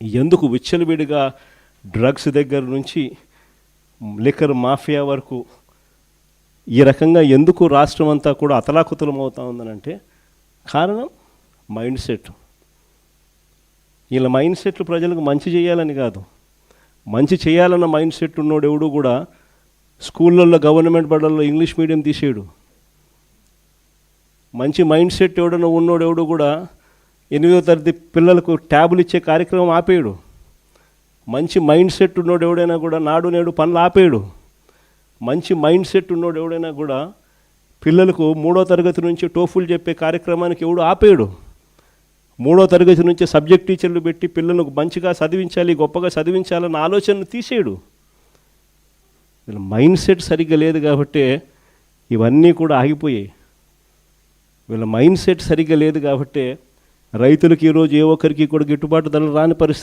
ఎందుకు విచ్చలవిడిగా డ్రగ్స్ దగ్గర నుంచి లిక్కర్ మాఫియా వరకు ఈ రకంగా ఎందుకు రాష్ట్రం అంతా కూడా అతలాకుతలం అవుతా ఉందనంటే కారణం మైండ్ సెట్. వీళ్ళ మైండ్ సెట్లు ప్రజలకు మంచి చేయాలని కాదు, మంచి చేయాలన్న మైండ్ సెట్ ఉన్నోడు ఎవడు కూడా స్కూళ్ళల్లో గవర్నమెంట్ బడుల్లో ఇంగ్లీష్ మీడియం తీసేయడు. మంచి మైండ్ సెట్ ఎవడన్నా ఉన్నోడు ఎవడు కూడా 8వ తరగతి పిల్లలకు ట్యాబులు ఇచ్చే కార్యక్రమం ఆపేయడు. మంచి మైండ్ సెట్ ఉన్నోడు ఎవడైనా కూడా నాడు నేడు పనులు ఆపేయడు. మంచి మైండ్ సెట్ ఉన్నోడు ఎవడైనా కూడా పిల్లలకు 3వ తరగతి నుంచి టోఫుల్ చెప్పే కార్యక్రమానికి ఎవడు ఆపేయడు. 3వ తరగతి నుంచి సబ్జెక్ట్ టీచర్లు పెట్టి పిల్లలకు మంచిగా చదివించాలి, గొప్పగా చదివించాలన్న ఆలోచనను తీసేయడు. వీళ్ళ మైండ్ సెట్ సరిగ్గా లేదు కాబట్టే ఇవన్నీ కూడా ఆగిపోయాయి. వీళ్ళ మైండ్ సెట్ సరిగ్గా లేదు కాబట్టే రైతులకు ఈరోజు ఏ ఒక్కరికి కూడా గిట్టుబాటు ధరలు రాని పరిస్థితి.